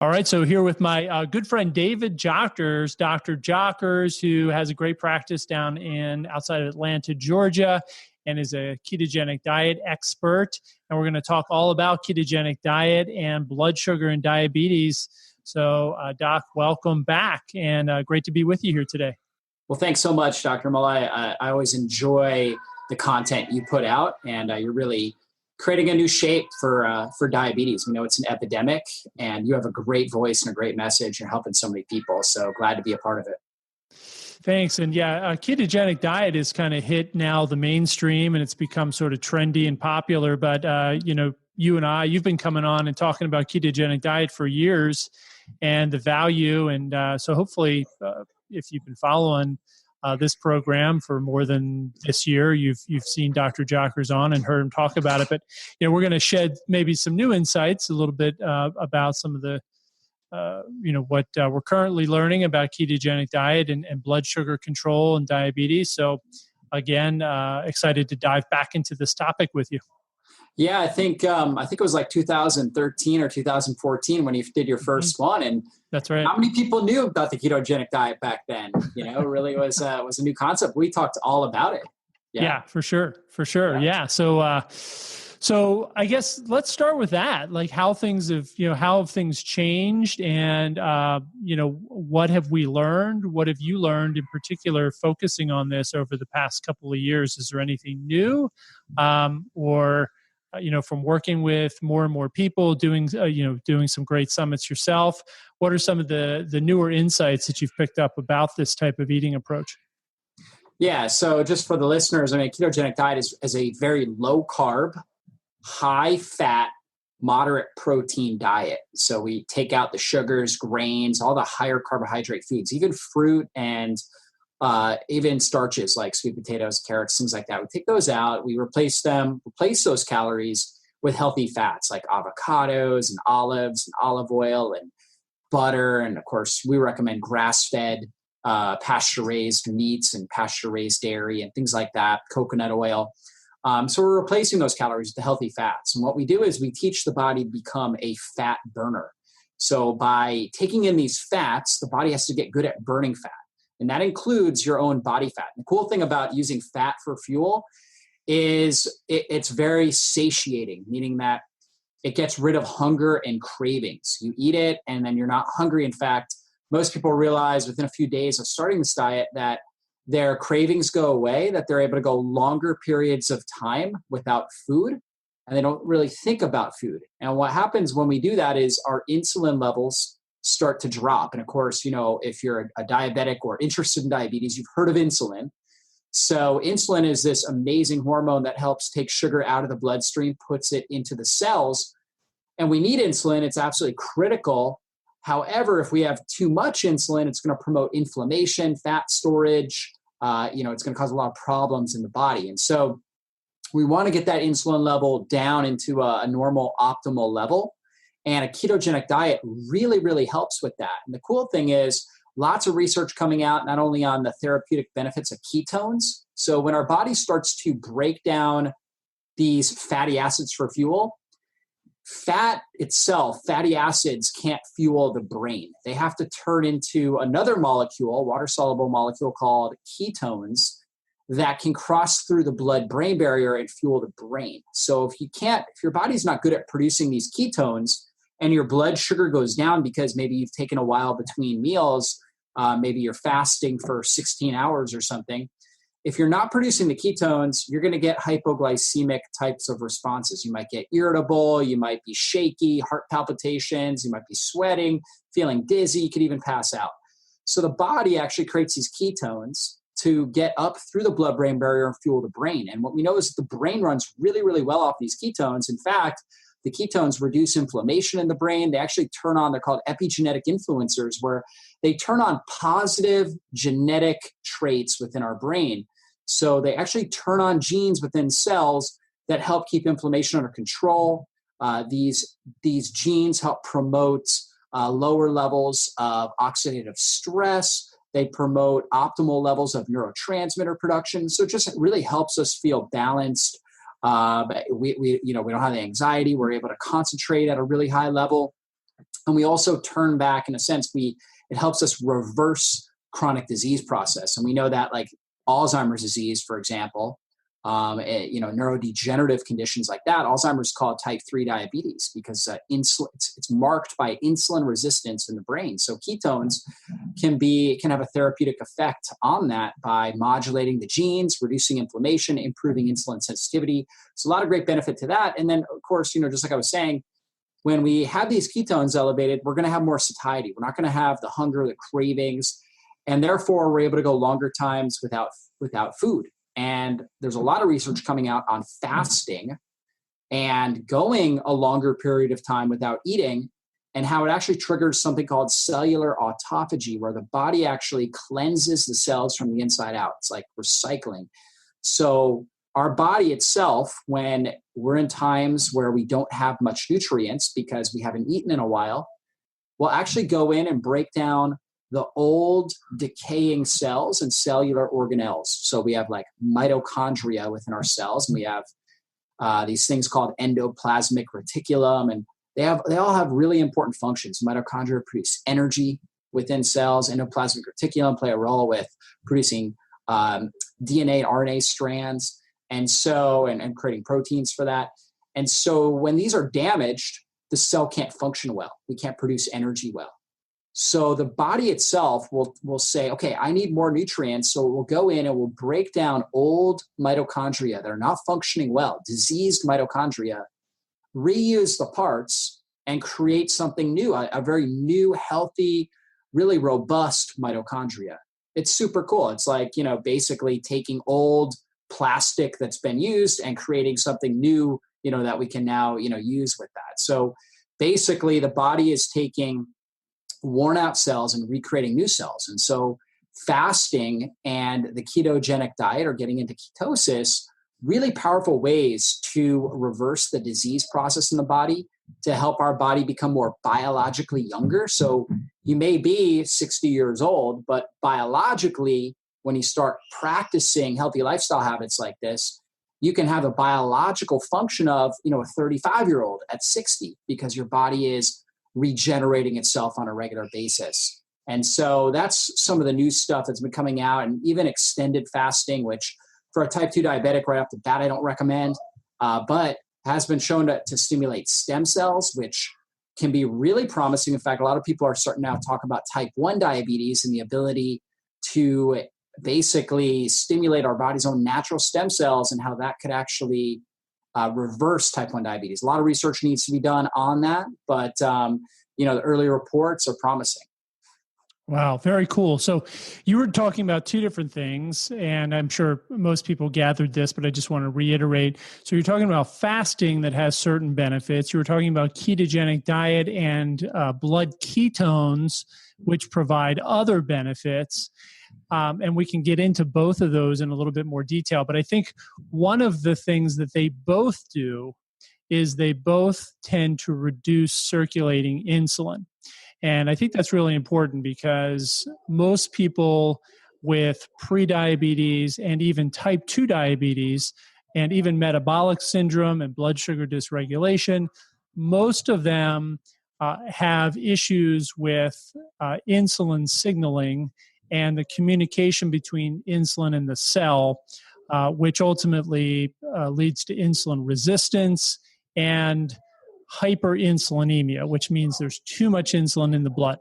All right, so here with my good friend David Jockers, Dr. Jockers, who has a great practice down in outside of Atlanta, Georgia, and is a ketogenic diet expert. And we're going to talk all about ketogenic diet and blood sugar and diabetes. So, Doc, welcome back, and great to be with you here today. Well, thanks so much, Dr. Mowll. I always enjoy the content you put out, and you're really creating a new shape for diabetes. We know it's an epidemic, and you have a great voice and a great message. You're helping so many people, so glad to be a part of it. Thanks. And yeah, a ketogenic diet is kind of hit now the mainstream, and it's become sort of trendy and popular. But, you and you've been coming on and talking about ketogenic diet for years and the value. And so hopefully, if you've been following this program for more than this year, you've seen Dr. Jockers on and heard him talk about it. But we're going to shed maybe some new insights a little bit about some of the what we're currently learning about ketogenic diet and blood sugar control and diabetes. So again, excited to dive back into this topic with you. Yeah, I think it was like 2013 or 2014 when you did your first one, and that's right. How many people knew about the ketogenic diet back then? It really was a new concept. We talked all about it. Yeah, for sure. Yeah. So I guess let's start with that. Like how things have things changed, and what have we learned? What have you learned in particular, focusing on this over the past couple of years? Is there anything new, or from working with more and more people, doing some great summits yourself? What are some of the newer insights that you've picked up about this type of eating approach? Yeah. So just for the listeners, ketogenic diet is a very low carb, high fat, moderate protein diet. So we take out the sugars, grains, all the higher carbohydrate foods, even fruit and even starches like sweet potatoes, carrots, things like that. We take those out, we replace those calories with healthy fats like avocados and olives and olive oil and butter. And of course, we recommend grass-fed, pasture-raised meats and pasture-raised dairy and things like that, coconut oil. So we're replacing those calories with the healthy fats. And what we do is we teach the body to become a fat burner. So by taking in these fats, the body has to get good at burning fat. And that includes your own body fat. The cool thing about using fat for fuel is it's very satiating, meaning that it gets rid of hunger and cravings. You eat it and then you're not hungry. In fact, most people realize within a few days of starting this diet that their cravings go away, that they're able to go longer periods of time without food, and they don't really think about food. And what happens when we do that is our insulin levels start to drop. And of course, if you're a diabetic or interested in diabetes, you've heard of insulin. So insulin is this amazing hormone that helps take sugar out of the bloodstream, puts it into the cells. And we need insulin. It's absolutely critical. However, if we have too much insulin, it's going to promote inflammation, fat storage. It's going to cause a lot of problems in the body. And so we want to get that insulin level down into a normal optimal level. And a ketogenic diet really, really helps with that. And the cool thing is lots of research coming out, not only on the therapeutic benefits of ketones. So when our body starts to break down these fatty acids for fuel, fat itself, fatty acids can't fuel the brain. They have to turn into another molecule, water-soluble molecule called ketones, that can cross through the blood-brain barrier and fuel the brain. So if your body's not good at producing these ketones, and your blood sugar goes down because maybe you've taken a while between meals, maybe you're fasting for 16 hours or something. If you're not producing the ketones, you're going to get hypoglycemic types of responses. You might get irritable, you might be shaky, heart palpitations, you might be sweating, feeling dizzy, you could even pass out. So the body actually creates these ketones to get up through the blood-brain barrier and fuel the brain. And what we know is that the brain runs really, really well off these ketones. In fact, the ketones reduce inflammation in the brain. They actually turn on, they're called epigenetic influencers, where they turn on positive genetic traits within our brain. So they actually turn on genes within cells that help keep inflammation under control. These genes help promote lower levels of oxidative stress. They promote optimal levels of neurotransmitter production. So it just really helps us feel balanced. We don't have the anxiety. We're able to concentrate at a really high level. And we also turn back, in a sense, it helps us reverse chronic disease process. And we know that like Alzheimer's disease, for example, neurodegenerative conditions like that, Alzheimer's is called type 3 diabetes because it's marked by insulin resistance in the brain. So ketones can have a therapeutic effect on that by modulating the genes, reducing inflammation, improving insulin sensitivity. So a lot of great benefit to that. And then, of course, just like I was saying, when we have these ketones elevated, we're going to have more satiety. We're not going to have the hunger, the cravings, and therefore we're able to go longer times without food. And there's a lot of research coming out on fasting and going a longer period of time without eating, and how it actually triggers something called cellular autophagy, where the body actually cleanses the cells from the inside out. It's like recycling. So our body itself, when we're in times where we don't have much nutrients because we haven't eaten in a while, will actually go in and break down the old decaying cells and cellular organelles. So we have like mitochondria within our cells, and we have these things called endoplasmic reticulum, and they all have really important functions. Mitochondria produce energy within cells. Endoplasmic reticulum play a role with producing DNA and RNA strands, and creating proteins for that. And so when these are damaged, the cell can't function well. We can't produce energy well. So the body itself will say, okay, I need more nutrients. So it will go in and will break down old mitochondria that are not functioning well, diseased mitochondria, reuse the parts, and create something new, a very new, healthy, really robust mitochondria. It's super cool. It's like, basically taking old plastic that's been used and creating something new, that we can now, use with that. So basically the body is taking worn out cells and recreating new cells. And so fasting and the ketogenic diet, or getting into ketosis, really powerful ways to reverse the disease process in the body, to help our body become more biologically younger. So you may be 60 years old, but biologically, when you start practicing healthy lifestyle habits like this, you can have a biological function of, a 35-year-old at 60, because your body is regenerating itself on a regular basis. And so that's some of the new stuff that's been coming out, and even extended fasting, which for a type 2 diabetic right off the bat, I don't recommend, but has been shown to stimulate stem cells, which can be really promising. In fact, a lot of people are starting now to talk about type 1 diabetes and the ability to basically stimulate our body's own natural stem cells, and how that could actually reverse type 1 diabetes. A lot of research needs to be done on that, but the early reports are promising. Wow, very cool. So you were talking about two different things, and I'm sure most people gathered this, but I just want to reiterate. So you're talking about fasting that has certain benefits. You were talking about ketogenic diet and blood ketones, which provide other benefits. And we can get into both of those in a little bit more detail. But I think one of the things that they both do is they both tend to reduce circulating insulin. And I think that's really important, because most people with prediabetes and even type 2 diabetes and even metabolic syndrome and blood sugar dysregulation, most of them have issues with insulin signaling and the communication between insulin and the cell, which ultimately leads to insulin resistance and hyperinsulinemia, which means there's too much insulin in the blood.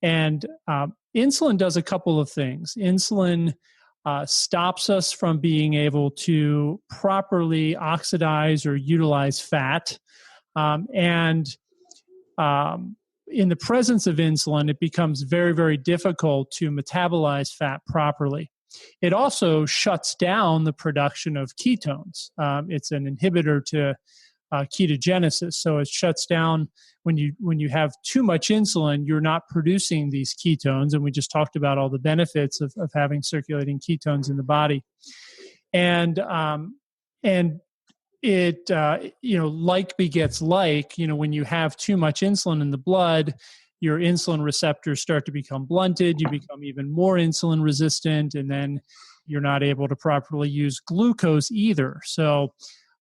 And insulin does a couple of things. Insulin stops us from being able to properly oxidize or utilize fat. In the presence of insulin, it becomes very, very difficult to metabolize fat properly. It also shuts down the production of ketones. It's an inhibitor to ketogenesis. So it shuts down when you have too much insulin, you're not producing these ketones. And we just talked about all the benefits of having circulating ketones in the body. And it, like begets like, when you have too much insulin in the blood, your insulin receptors start to become blunted, you become even more insulin resistant, and then you're not able to properly use glucose either. So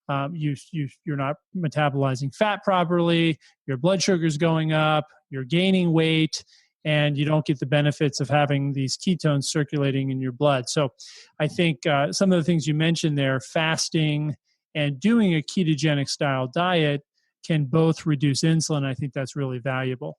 You're not metabolizing fat properly, your blood sugar's going up, you're gaining weight, and you don't get the benefits of having these ketones circulating in your blood. So I think some of the things you mentioned there, fasting and doing a ketogenic style diet, can both reduce insulin. I think that's really valuable.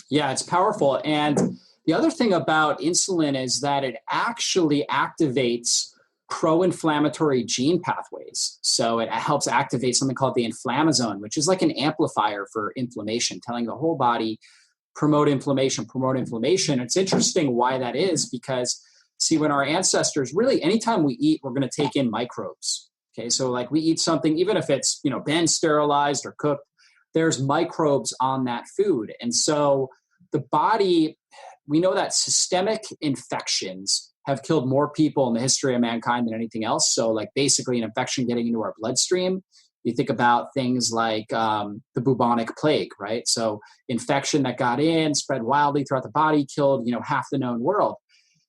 Yeah, it's powerful. And the other thing about insulin is that it actually activates pro-inflammatory gene pathways. So it helps activate something called the inflammasome, which is like an amplifier for inflammation, telling the whole body, promote inflammation, promote inflammation. It's interesting why that is, because see, when our ancestors, really anytime we eat, we're going to take in microbes. Okay, so like we eat something, even if it's, been sterilized or cooked, there's microbes on that food. And so the body, we know that systemic infections have killed more people in the history of mankind than anything else. So like basically an infection getting into our bloodstream. You think about things like the bubonic plague, right? So infection that got in, spread wildly throughout the body, killed, half the known world.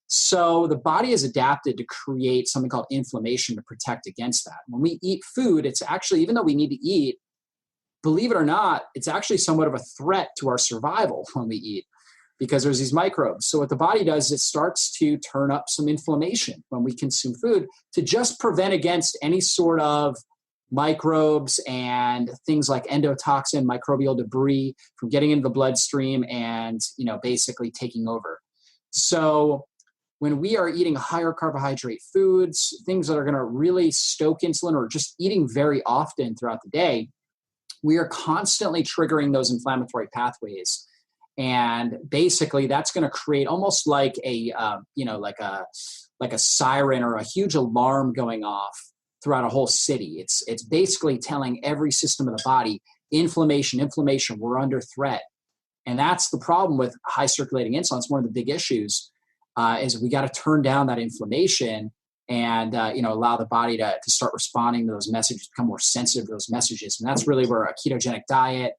So the body is adapted to create something called inflammation to protect against that. When we eat food, it's actually, even though we need to eat, believe it or not, it's actually somewhat of a threat to our survival when we eat, because there's these microbes. So what the body does, it starts to turn up some inflammation when we consume food to just prevent against any sort of microbes and things like endotoxin, microbial debris from getting into the bloodstream and, basically taking over. So when we are eating higher carbohydrate foods, things that are going to really stoke insulin, or just eating very often throughout the day, we are constantly triggering those inflammatory pathways. And basically that's going to create almost like a, like a siren or a huge alarm going off throughout a whole city. It's basically telling every system of the body, inflammation, we're under threat. And that's the problem with high circulating insulin. It's one of the big issues, is we got to turn down that inflammation and, allow the body to start responding to those messages, become more sensitive to those messages. And that's really where a ketogenic diet,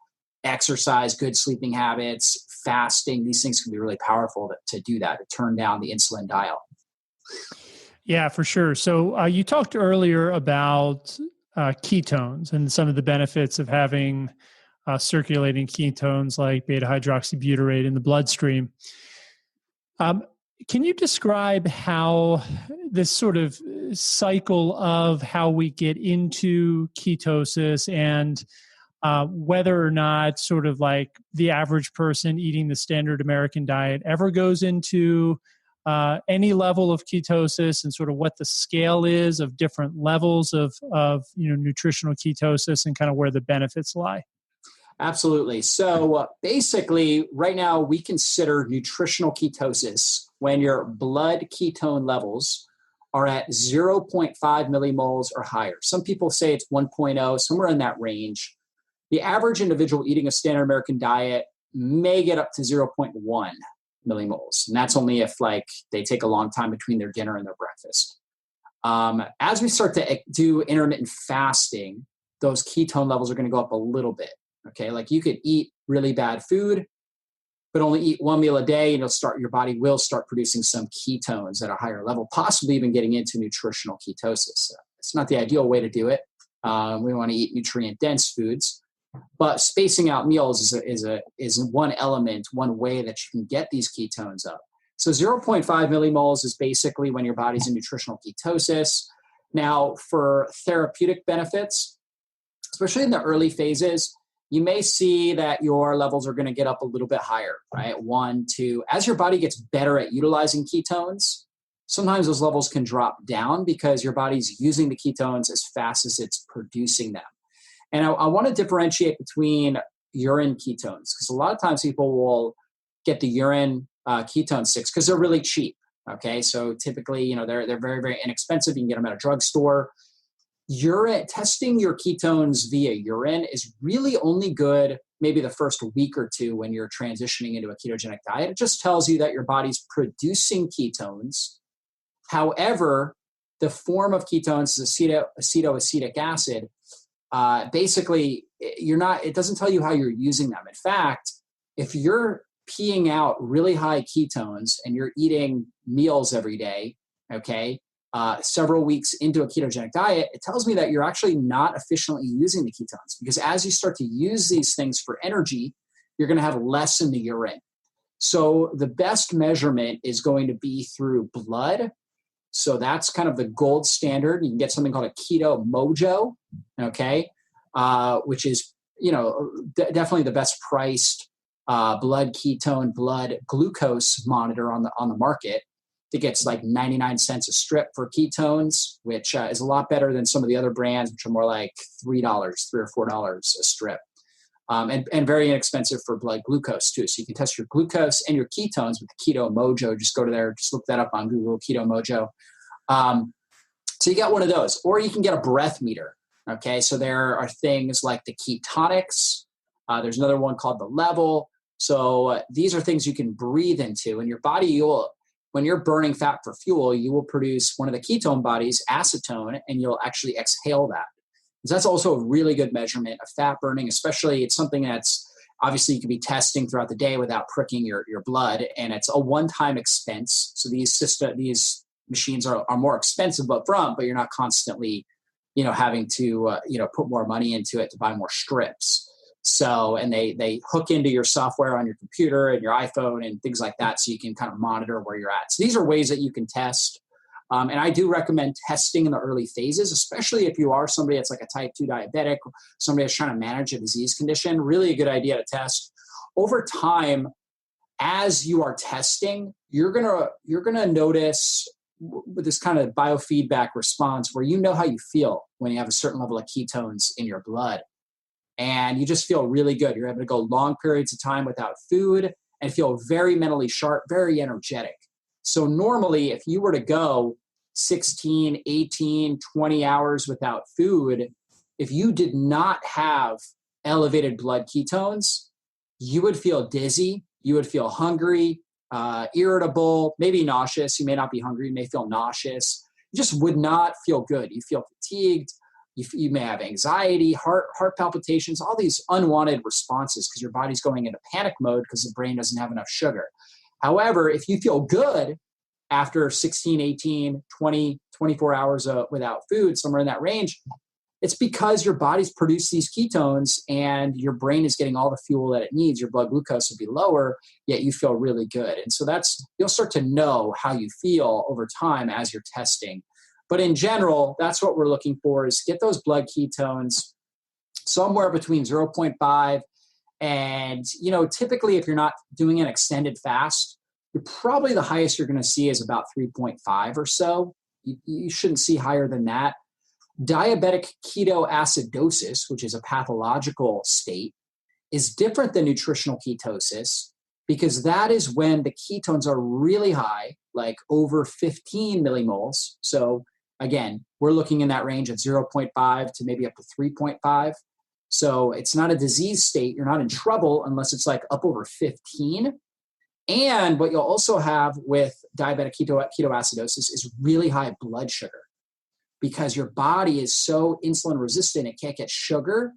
exercise, good sleeping habits, fasting, these things can be really powerful to do that, to turn down the insulin dial. Yeah, for sure. So you talked earlier about ketones and some of the benefits of having circulating ketones like beta hydroxybutyrate in the bloodstream. Can you describe how this sort of cycle of how we get into ketosis and whether or not sort of like the average person eating the standard American diet ever goes into any level of ketosis, and sort of what the scale is of different levels of nutritional ketosis and kind of where the benefits lie? Absolutely. So basically, right now we consider nutritional ketosis when your blood ketone levels are at 0.5 millimoles or higher. Some people say it's 1.0, somewhere in that range. The average individual eating a standard American diet may get up to 0.1 millimoles. And that's only if they take a long time between their dinner and their breakfast. As we start to do intermittent fasting, those ketone levels are going to go up a little bit. Okay, like you could eat really bad food, but only eat one meal a day, and your body will start producing some ketones at a higher level, possibly even getting into nutritional ketosis. It's not the ideal way to do it. We want to eat nutrient-dense foods, but spacing out meals is one element, one way that you can get these ketones up. So 0.5 millimoles is basically when your body's in nutritional ketosis. Now, for therapeutic benefits, especially in the early phases, you may see that your levels are going to get up a little bit higher, right? 1, 2. As your body gets better at utilizing ketones, sometimes those levels can drop down because your body's using the ketones as fast as it's producing them. And I want to differentiate between urine ketones, because a lot of times people will get the urine ketone sticks because they're really cheap. Okay, so typically, they're very, very inexpensive. You can get them at a drugstore. Testing your ketones via urine is really only good maybe the first week or two when you're transitioning into a ketogenic diet. It just tells you that your body's producing ketones. However, the form of ketones is acetoacetic acid. Basically, it doesn't tell you how you're using them. In fact, if you're peeing out really high ketones and you're eating meals every day, okay, several weeks into a ketogenic diet, it tells me that you're actually not efficiently using the ketones, because as you start to use these things for energy, you're going to have less in the urine. So the best measurement is going to be through blood. So that's kind of the gold standard. You can get something called a keto mojo, okay, which is, definitely the best priced blood ketone, blood glucose monitor on the market. It gets like 99 cents a strip for ketones, which is a lot better than some of the other brands, which are more like $3 or $4 a strip. And very inexpensive for blood glucose too. So you can test your glucose and your ketones with the Keto Mojo. Just go to there, just look that up on Google, Keto Mojo. So you got one of those, or you can get a breath meter. Okay, so there are things like the ketonics. There's another one called the level. So these are things you can breathe into, and your body, when you're burning fat for fuel, you will produce one of the ketone bodies, acetone, and you'll actually exhale that. So that's also a really good measurement of fat burning, especially it's something that's obviously you can be testing throughout the day without pricking your blood, and it's a one-time expense. So these machines are more expensive up front, but you're not constantly, having to, put more money into it to buy more strips. So, and they hook into your software on your computer and your iPhone and things like that, so you can kind of monitor where you're at. So these are ways that you can test. And I do recommend testing in the early phases, especially if you are somebody that's like a type 2 diabetic, somebody that's trying to manage a disease condition. Really a good idea to test. Over time, as you are testing, you're gonna notice with this kind of biofeedback response where you know how you feel when you have a certain level of ketones in your blood. And you just feel really good. You're able to go long periods of time without food and feel very mentally sharp, very energetic. So normally, if you were to go 16, 18, 20 hours without food, if you did not have elevated blood ketones, you would feel dizzy, you would feel hungry, irritable, maybe nauseous. You may not be hungry, you may feel nauseous. You just would not feel good. You feel fatigued. You may have anxiety, heart palpitations, all these unwanted responses because your body's going into panic mode because the brain doesn't have enough sugar. However, if you feel good after 16, 18, 20, 24 hours without food, somewhere in that range, it's because your body's produced these ketones and your brain is getting all the fuel that it needs. Your blood glucose will be lower, yet you feel really good. And so you'll start to know how you feel over time as you're testing. But in general, that's what we're looking for, is get those blood ketones somewhere between 0.5 and, typically if you're not doing an extended fast, you're probably the highest you're going to see is about 3.5 or so. You shouldn't see higher than that. Diabetic ketoacidosis, which is a pathological state, is different than nutritional ketosis because that is when the ketones are really high, like over 15 millimoles. So again, we're looking in that range at 0.5 to maybe up to 3.5. So it's not a disease state. You're not in trouble unless it's like up over 15. And what you'll also have with diabetic ketoacidosis is really high blood sugar because your body is so insulin resistant, it can't get sugar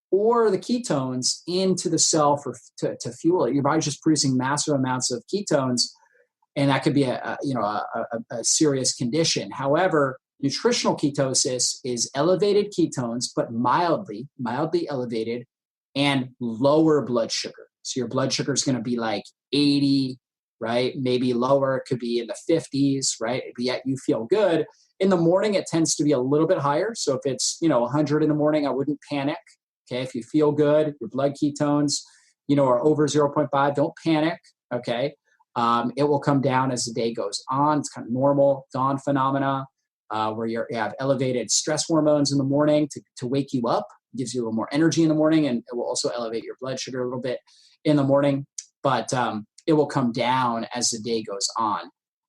or the ketones into the cell to fuel it. Your body's just producing massive amounts of ketones, and that could be a serious condition. However, nutritional ketosis is elevated ketones, but mildly elevated and lower blood sugar. So your blood sugar is going to be like 80, right? Maybe lower. It could be in the 50s, right? But yet you feel good. In the morning, it tends to be a little bit higher. So if it's, 100 in the morning, I wouldn't panic. Okay. If you feel good, your blood ketones, are over 0.5, don't panic. Okay. It will come down as the day goes on. It's kind of normal dawn phenomena where you have elevated stress hormones in the morning to wake you up, gives you a little more energy in the morning, and it will also elevate your blood sugar a little bit in the morning, but it will come down as the day goes on.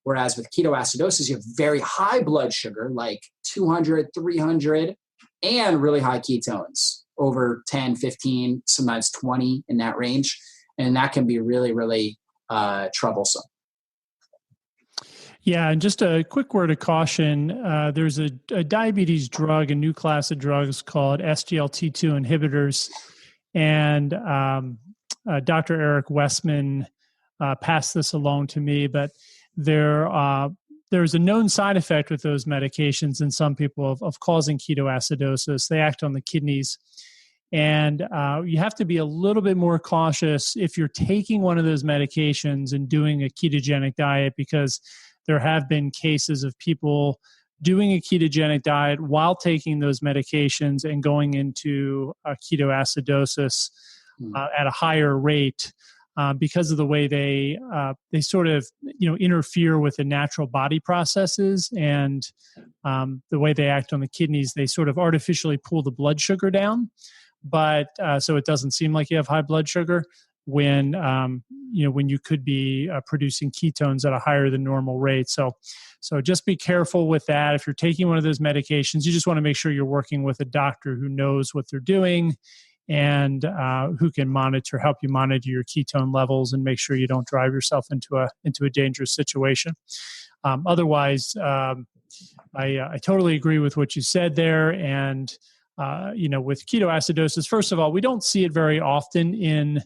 Whereas with ketoacidosis, you have very high blood sugar, like 200, 300, and really high ketones, over 10, 15, sometimes 20 in that range. And that can be really, really troublesome. Yeah, and just a quick word of caution. There's a diabetes drug, a new class of drugs called SGLT2 inhibitors. And Dr. Eric Westman passed this along to me, but they're there's a known side effect with those medications in some people of causing ketoacidosis. They act on the kidneys. And you have to be a little bit more cautious if you're taking one of those medications and doing a ketogenic diet, because there have been cases of people doing a ketogenic diet while taking those medications and going into ketoacidosis at a higher rate because of the way they sort of interfere with the natural body processes, and the way they act on the kidneys. They sort of artificially pull the blood sugar down, but so it doesn't seem like you have high blood sugar when when you could be producing ketones at a higher than normal rate. So just be careful with that. If you're taking one of those medications, you just want to make sure you're working with a doctor who knows what they're doing and who can help you monitor your ketone levels and make sure you don't drive yourself into a dangerous situation. Otherwise, I totally agree with what you said there. And with ketoacidosis, first of all, we don't see it very often in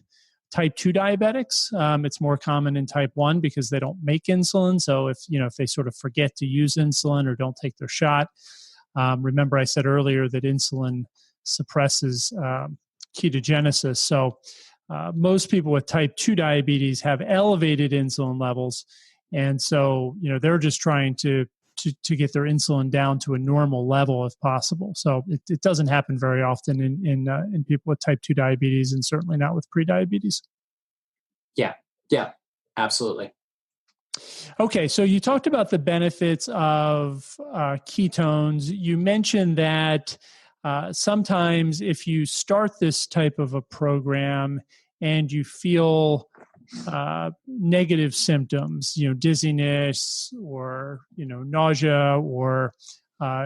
type 2 diabetics. It's more common in type 1 because they don't make insulin. So if they sort of forget to use insulin or don't take their shot, remember I said earlier that insulin suppresses ketogenesis. So most people with type 2 diabetes have elevated insulin levels. And so, they're just trying to get their insulin down to a normal level if possible. So it doesn't happen very often in people with type 2 diabetes, and certainly not with prediabetes. Yeah, absolutely. Okay, so you talked about the benefits of ketones. You mentioned that sometimes if you start this type of a program and you feel negative symptoms, dizziness or, nausea, or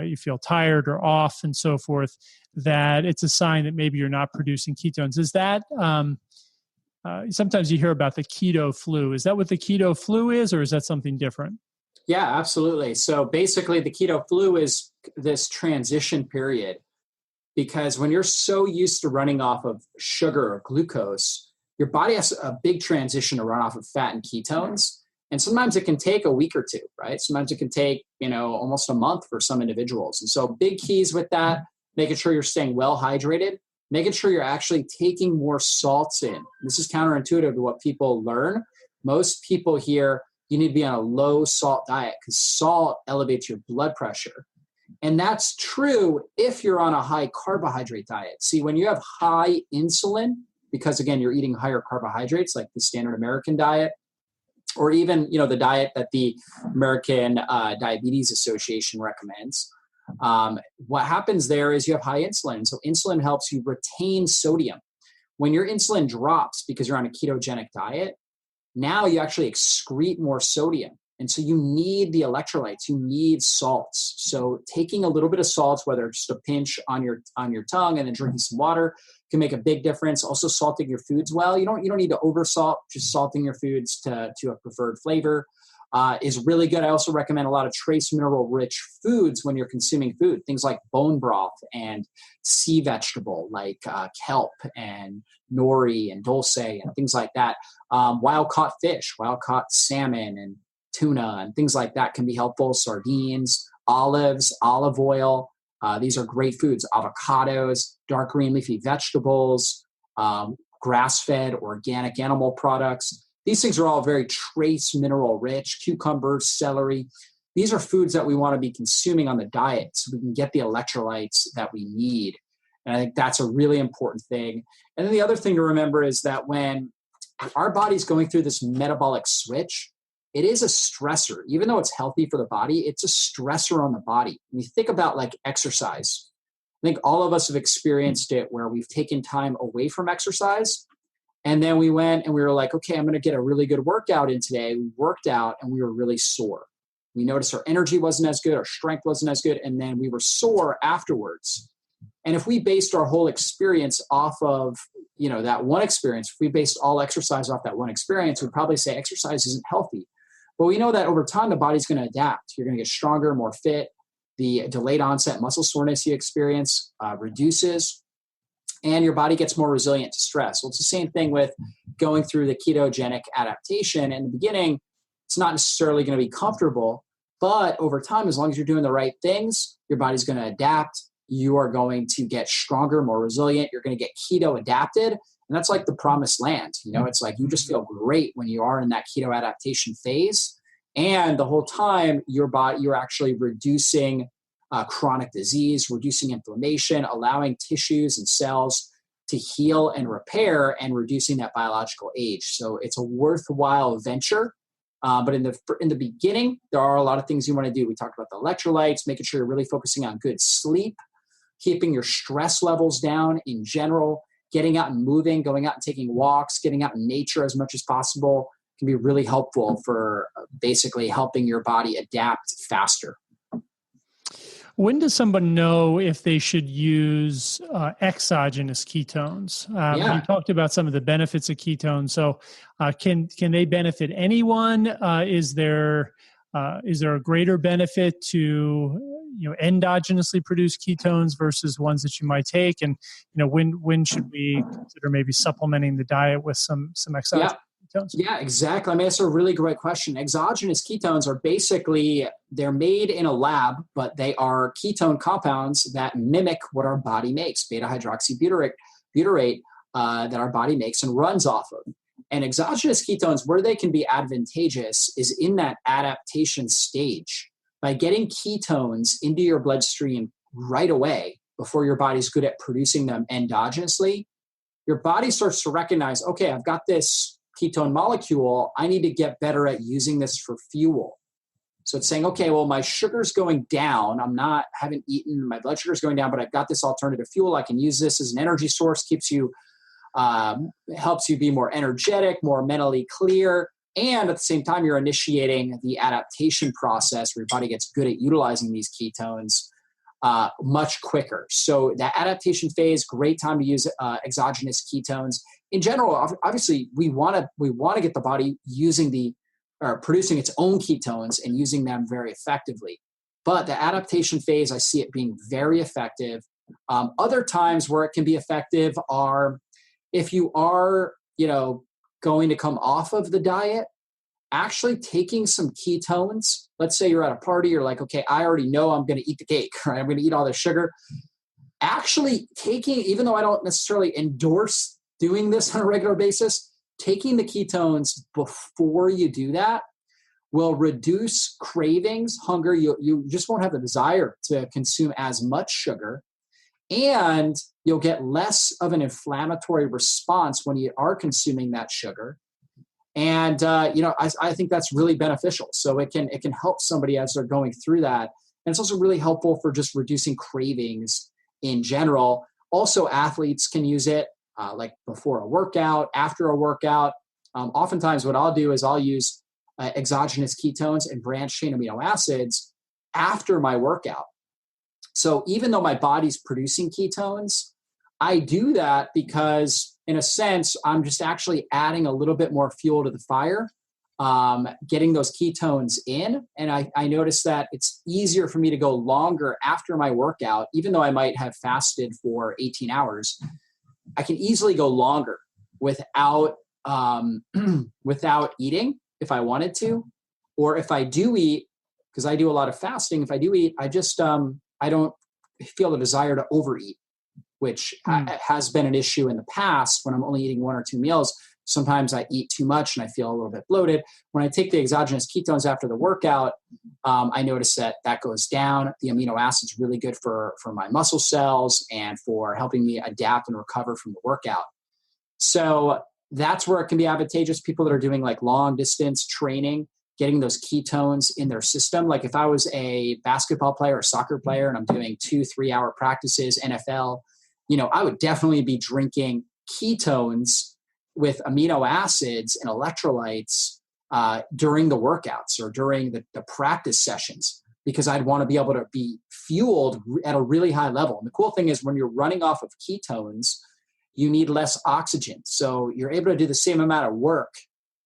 you feel tired or off and so forth, that it's a sign that maybe you're not producing ketones. Is that, sometimes you hear about the keto flu. Is that what the keto flu is, or is that something different? Yeah, absolutely. So basically the keto flu is this transition period, because when you're so used to running off of sugar or glucose, your body has a big transition to run off of fat and ketones. And sometimes it can take a week or two, right? Sometimes it can take, almost a month for some individuals. And so big keys with that, making sure you're staying well hydrated, making sure you're actually taking more salts in. This is counterintuitive to what people learn. Most people hear you need to be on a low salt diet because salt elevates your blood pressure. And that's true if you're on a high carbohydrate diet. See, when you have high insulin, because again, you're eating higher carbohydrates like the standard American diet, or even, the diet that the American Diabetes Association recommends. What happens there is you have high insulin. So insulin helps you retain sodium. When your insulin drops because you're on a ketogenic diet, now you actually excrete more sodium. And so you need the electrolytes, you need salts. So taking a little bit of salts, whether it's just a pinch on your tongue and then drinking some water, can make a big difference. Also salting your foods well. You don't need to over salt, just salting your foods to a preferred flavor is really good. I also recommend a lot of trace mineral rich foods when you're consuming food. Things like bone broth and sea vegetable like kelp and nori and dulse and things like that. Wild caught fish, wild caught salmon and tuna and things like that can be helpful. Sardines, olives, olive oil. These are great foods. Avocados, dark green leafy vegetables, grass-fed organic animal products. These things are all very trace mineral rich. Cucumbers, celery. These are foods that we want to be consuming on the diet so we can get the electrolytes that we need. And I think that's a really important thing. And then the other thing to remember is that when our body's going through this metabolic switch, it is a stressor. Even though it's healthy for the body, it's a stressor on the body. When you think about like exercise, I think all of us have experienced it where we've taken time away from exercise. And then we went and we were like, okay, I'm going to get a really good workout in today. We worked out and we were really sore. We noticed our energy wasn't as good, our strength wasn't as good, and then we were sore afterwards. And if we based our whole experience off of, that one experience, if we based all exercise off that one experience, we'd probably say exercise isn't healthy. But we know that over time, the body's going to adapt. You're going to get stronger, more fit. The delayed onset muscle soreness you experience reduces, and your body gets more resilient to stress. Well, it's the same thing with going through the ketogenic adaptation. In the beginning, it's not necessarily going to be comfortable, But over time, as long as you're doing the right things, your body's going to adapt. You are going to get stronger, more resilient. You're going to get keto adapted. And that's like the promised land. It's like you just feel great when you are in that keto adaptation phase. And the whole time, you're actually reducing chronic disease, reducing inflammation, allowing tissues and cells to heal and repair, and reducing that biological age. So it's a worthwhile venture. But in the beginning, there are a lot of things you want to do. We talked about the electrolytes, making sure you're really focusing on good sleep, keeping your stress levels down in general, getting out and moving, going out and taking walks, getting out in nature as much as possible can be really helpful for basically helping your body adapt faster. When does someone know if they should use exogenous ketones? You talked about some of the benefits of ketones. So can they benefit anyone? Is there a greater benefit to endogenously produced ketones versus ones that you might take? And when should we consider maybe supplementing the diet with some exogenous ketones? Yeah, exactly. I mean, that's a really great question. Exogenous ketones are basically, they're made in a lab, but they are ketone compounds that mimic what our body makes, beta-hydroxybutyrate that our body makes and runs off of. And exogenous ketones, where they can be advantageous is in that adaptation stage. By getting ketones into your bloodstream right away before your body's good at producing them endogenously, your body starts to recognize, okay, I've got this ketone molecule, I need to get better at using this for fuel. So it's saying, okay, well, my sugar's going down. Haven't eaten, my blood sugar's going down, but I've got this alternative fuel. I can use this as an energy source, helps you be more energetic, more mentally clear. And at the same time, you're initiating the adaptation process where your body gets good at utilizing these ketones much quicker. So that adaptation phase, great time to use exogenous ketones. In general, obviously, we want to get the body producing its own ketones and using them very effectively. But the adaptation phase, I see it being very effective. Other times where it can be effective are if you are, going to come off of the diet, actually taking some ketones. Let's say you're at a party, you're like, okay, I already know I'm going to eat the cake, right? I'm going to eat all the sugar. Actually taking, even though I don't necessarily endorse doing this on a regular basis, taking the ketones before you do that will reduce cravings, hunger. You just won't have the desire to consume as much sugar, and you'll get less of an inflammatory response when you are consuming that sugar. And I think that's really beneficial. So it can help somebody as they're going through that, and it's also really helpful for just reducing cravings in general. Also, athletes can use it like before a workout, after a workout. Oftentimes, what I'll do is I'll use exogenous ketones and branched chain amino acids after my workout. So even though my body's producing ketones, I do that because, in a sense, I'm just actually adding a little bit more fuel to the fire, getting those ketones in. And I notice that it's easier for me to go longer after my workout, even though I might have fasted for 18 hours. I can easily go longer without eating if I wanted to, or if I do eat, because I do a lot of fasting. If I do eat, I just I don't feel the desire to overeat, which has been an issue in the past when I'm only eating 1 or 2 meals. Sometimes I eat too much and I feel a little bit bloated. When I take the exogenous ketones after the workout, I notice that goes down. The amino acid's really good for my muscle cells and for helping me adapt and recover from the workout. So that's where it can be advantageous. People that are doing like long distance training, getting those ketones in their system. Like if I was a basketball player or soccer player and I'm doing 2-3 hour practices, NFL, I would definitely be drinking ketones with amino acids and electrolytes during the workouts or during the practice sessions, because I'd want to be able to be fueled at a really high level. And the cool thing is when you're running off of ketones, you need less oxygen. So you're able to do the same amount of work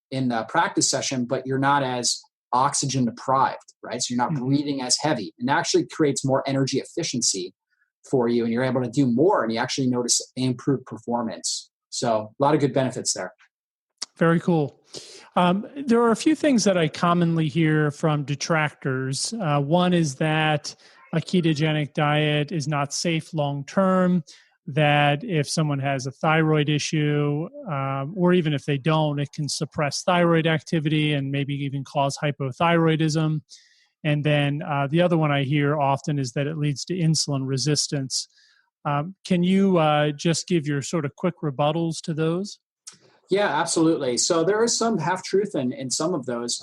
in the practice session, but you're not as oxygen deprived, right? So you're not breathing as heavy, and it actually creates more energy efficiency for you, and you're able to do more, and you actually notice improved performance. So a lot of good benefits there. Very cool. There are a few things that I commonly hear from detractors. One is that a ketogenic diet is not safe long-term, that if someone has a thyroid issue, or even if they don't, it can suppress thyroid activity and maybe even cause hypothyroidism. And then the other one I hear often is that it leads to insulin resistance. Can you just give your sort of quick rebuttals to those? Yeah, absolutely. So there is some half truth in some of those.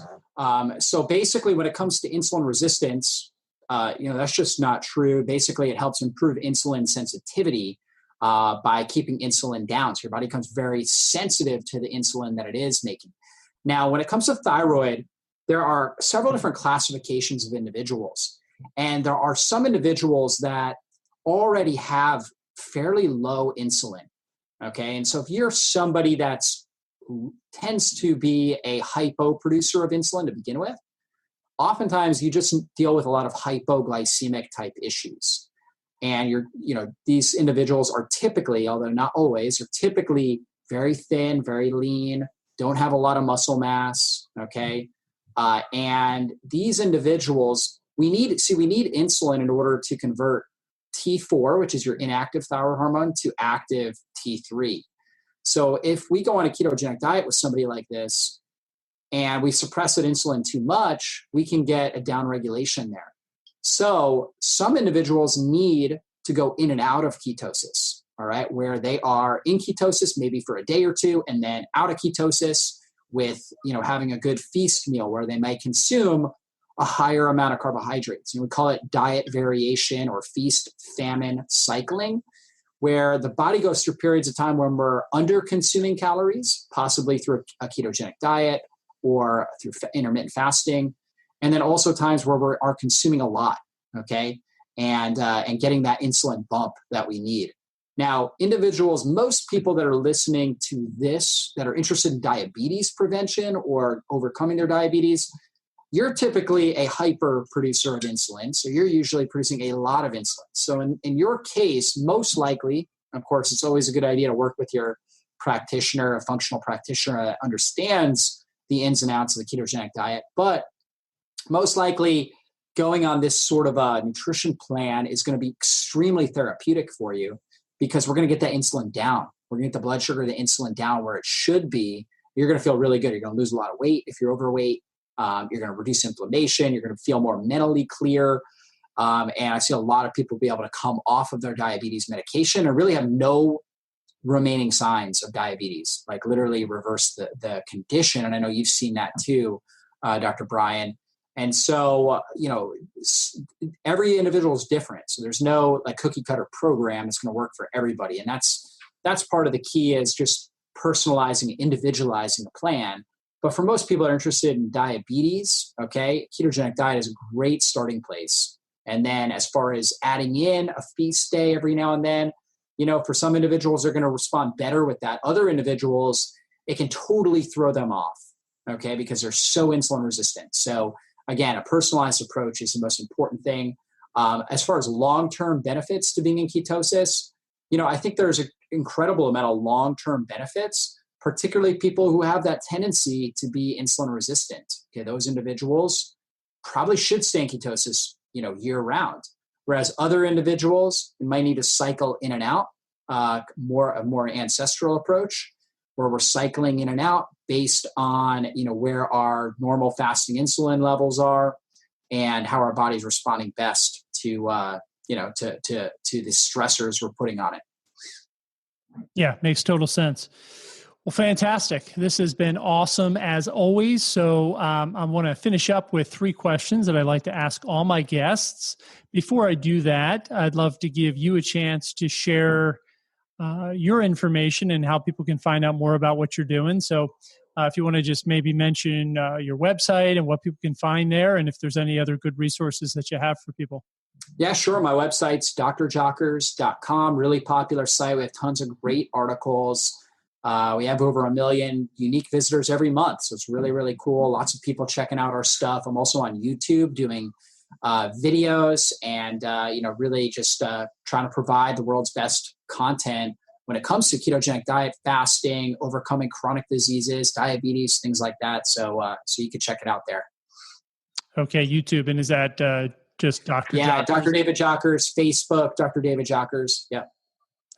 So basically, when it comes to insulin resistance, that's just not true. Basically, it helps improve insulin sensitivity by keeping insulin down. So your body becomes very sensitive to the insulin that it is making. Now, when it comes to thyroid, there are several different classifications of individuals. And there are some individuals that already have fairly low insulin. Okay. And so if you're somebody that's tends to be a hypo producer of insulin to begin with, oftentimes you just deal with a lot of hypoglycemic type issues. And these individuals are typically, although not always, are typically very thin, very lean, don't have a lot of muscle mass. Okay. And these individuals, we need insulin in order to convert T4, which is your inactive thyroid hormone, to active T3. So if we go on a ketogenic diet with somebody like this and we suppress that insulin too much, we can get a downregulation there. So some individuals need to go in and out of ketosis, all right, where they are in ketosis maybe for a day or two and then out of ketosis with, having a good feast meal where they might consume a higher amount of carbohydrates. We call it diet variation or feast famine cycling, where the body goes through periods of time when we're under consuming calories, possibly through a ketogenic diet or through intermittent fasting. And then also times where we are consuming a lot, okay? And getting that insulin bump that we need. Now, most people that are listening to this, that are interested in diabetes prevention or overcoming their diabetes, you're typically a hyper producer of insulin. So you're usually producing a lot of insulin. So in your case, most likely, of course, it's always a good idea to work with your practitioner, a functional practitioner that understands the ins and outs of the ketogenic diet. But most likely going on this sort of a nutrition plan is going to be extremely therapeutic for you because we're going to get that insulin down. We're going to get the blood sugar, the insulin down where it should be. You're going to feel really good. You're going to lose a lot of weight if you're overweight. You're going to reduce inflammation. You're going to feel more mentally clear. And I see a lot of people be able to come off of their diabetes medication and really have no remaining signs of diabetes, like literally reverse the condition. And I know you've seen that too, Dr. Brian. And so, every individual is different. So there's no cookie cutter program that's going to work for everybody. And that's part of the key is just personalizing, individualizing the plan. But for most people that are interested in diabetes, okay, ketogenic diet is a great starting place. And then as far as adding in a feast day every now and then, for some individuals, they're going to respond better with that. Other individuals, it can totally throw them off, okay, because they're so insulin resistant. So again, a personalized approach is the most important thing. As far as long-term benefits to being in ketosis, I think there's an incredible amount of long-term benefits, particularly people who have that tendency to be insulin resistant. Okay, those individuals probably should stay in ketosis, year round. Whereas other individuals might need to cycle in and out, a more ancestral approach, where we're cycling in and out based on, where our normal fasting insulin levels are and how our body's responding best to the stressors we're putting on it. Yeah, makes total sense. Well, fantastic. This has been awesome as always. So I want to finish up with 3 questions that I like to ask all my guests. Before I do that, I'd love to give you a chance to share your information and how people can find out more about what you're doing. So if you want to just maybe mention your website and what people can find there, and if there's any other good resources that you have for people. Yeah, sure. My website's drjockers.com, really popular site. We have tons of great articles. We have over 1 million unique visitors every month. So it's really, really cool. Lots of people checking out our stuff. I'm also on YouTube doing videos and, really just trying to provide the world's best content when it comes to ketogenic diet, fasting, overcoming chronic diseases, diabetes, things like that. So you can check it out there. Okay, YouTube. And is that just Dr. Yeah, Jockers? Dr. David Jockers, Facebook, Dr. David Jockers. Yeah.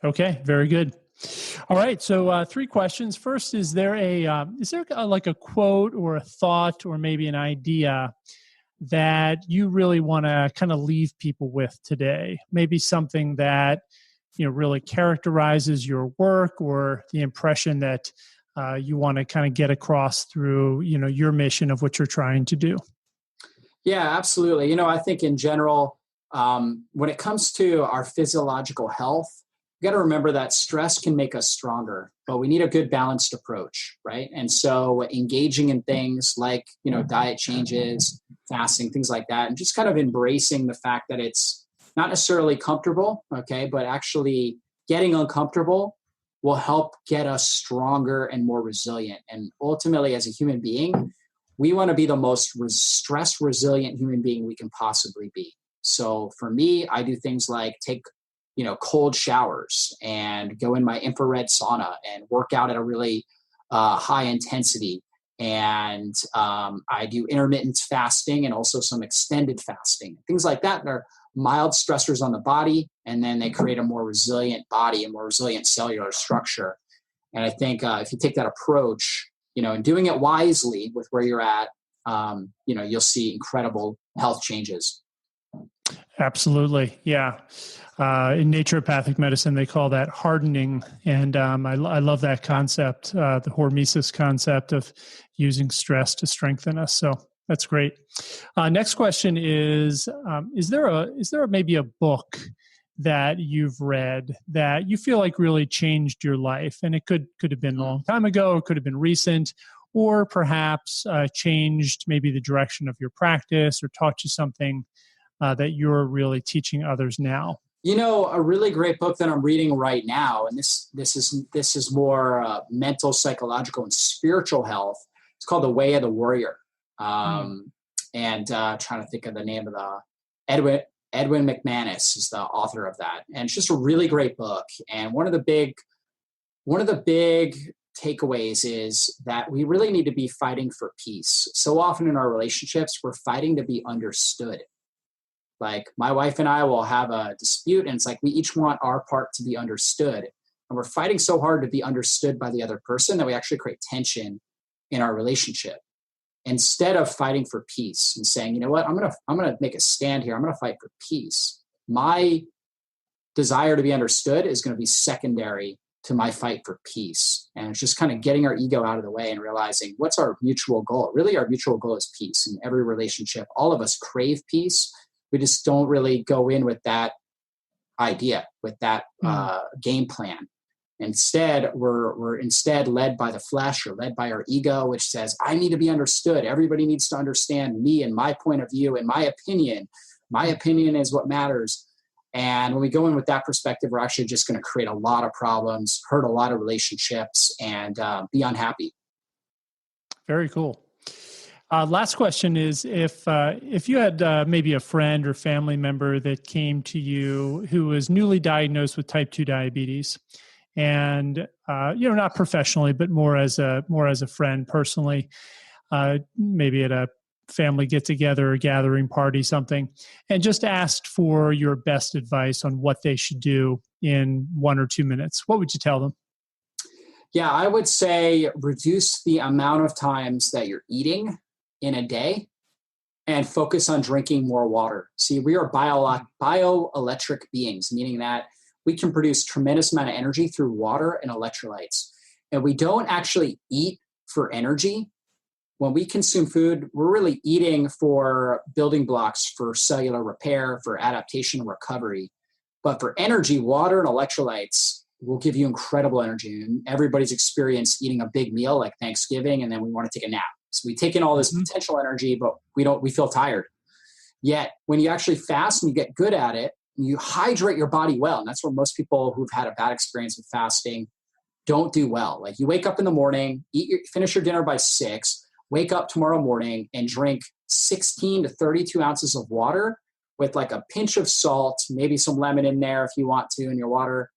Okay, very good. All right, so 3 questions. First, is there like a quote or a thought or maybe an idea that you really want to kind of leave people with today? Maybe something that really characterizes your work, or the impression that you want to kind of get across through your mission of what you're trying to do. Yeah, absolutely. I think in general, when it comes to our physiological health, you got to remember that stress can make us stronger, but we need a good balanced approach, right? And so engaging in things like, diet changes, fasting, things like that, and just kind of embracing the fact that it's not necessarily comfortable, okay, but actually getting uncomfortable will help get us stronger and more resilient. And ultimately, as a human being, we want to be the most stress resilient human being we can possibly be. So for me, I do things like take cold showers and go in my infrared sauna and work out at a really high intensity. And I do intermittent fasting and also some extended fasting, things like that. They're mild stressors on the body, and then they create a more resilient body, a more resilient cellular structure. And I think if you take that approach, and doing it wisely with where you're at, you'll see incredible health changes. Absolutely. Yeah. In naturopathic medicine, they call that hardening. And I love that concept, the hormesis concept of using stress to strengthen us. So that's great. Next question is there maybe a book that you've read that you feel like really changed your life? And it could have been a long time ago, or could have been recent, or perhaps changed maybe the direction of your practice, or taught you something that you're really teaching others now. A really great book that I'm reading right now, and this is more mental, psychological, and spiritual health. It's called The Way of the Warrior. And trying to think of the name of Edwin McManus is the author of that. And it's just a really great book. And one of the big takeaways is that we really need to be fighting for peace. So often in our relationships, we're fighting to be understood. Like my wife and I will have a dispute, and it's like we each want our part to be understood. And we're fighting so hard to be understood by the other person that we actually create tension in our relationship. Instead of fighting for peace and saying, you know what, I'm gonna make a stand here. I'm gonna fight for peace. My desire to be understood is going to be secondary to my fight for peace. And it's just kind of getting our ego out of the way and realizing what's our mutual goal. Really, our mutual goal is peace in every relationship. All of us crave peace. We just don't really go in with that idea, with that game plan. Instead, we're instead led by the flesh, or led by our ego, which says, I need to be understood. Everybody needs to understand me and my point of view and my opinion. My opinion is what matters. And when we go in with that perspective, we're actually just going to create a lot of problems, hurt a lot of relationships, and be unhappy. Very cool. Last question is, if you had maybe a friend or family member that came to you who was newly diagnosed with type 2 diabetes, and not professionally, but more as a friend personally, maybe at a family get-together or gathering party, something, and just asked for your best advice on what they should do in 1 or 2 minutes, what would you tell them? Yeah, I would say reduce the amount of times that you're eating in a day and focus on drinking more water. See, we are bioelectric beings, meaning that we can produce tremendous amount of energy through water and electrolytes. And we don't actually eat for energy. When we consume food, we're really eating for building blocks for cellular repair, for adaptation and recovery. But for energy, water and electrolytes will give you incredible energy. And everybody's experienced eating a big meal like Thanksgiving, and then we want to take a nap. So we take in all this potential energy, but we feel tired. Yet when you actually fast and you get good at it, you hydrate your body well. And that's where most people who've had a bad experience with fasting don't do well. Like you wake up in the morning, finish your dinner by 6, wake up tomorrow morning and drink 16 to 32 ounces of water with like a pinch of salt, maybe some lemon in there if you want to in your water.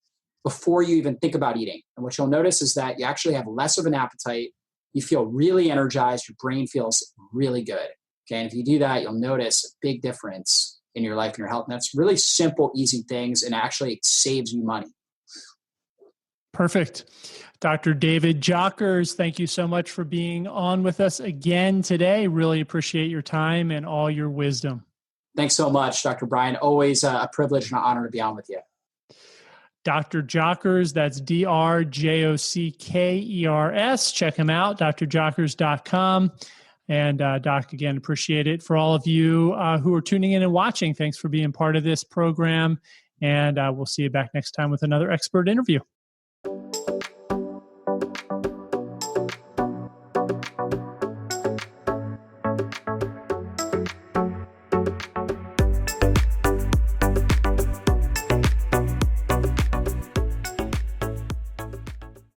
before you even think about eating. And what you'll notice is that you actually have less of an appetite. You feel really energized. Your brain feels really good. Okay. And if you do that, you'll notice a big difference in your life and your health. And that's really simple, easy things. And actually it saves you money. Perfect. Dr. David Jockers, thank you so much for being on with us again today. Really appreciate your time and all your wisdom. Thanks so much, Dr. Brian. Always a privilege and an honor to be on with you. Dr. Jockers, that's DrJockers. Check him out, drjockers.com. And Doc, again, appreciate it. For all of you who are tuning in and watching, thanks for being part of this program. And we'll see you back next time with another expert interview.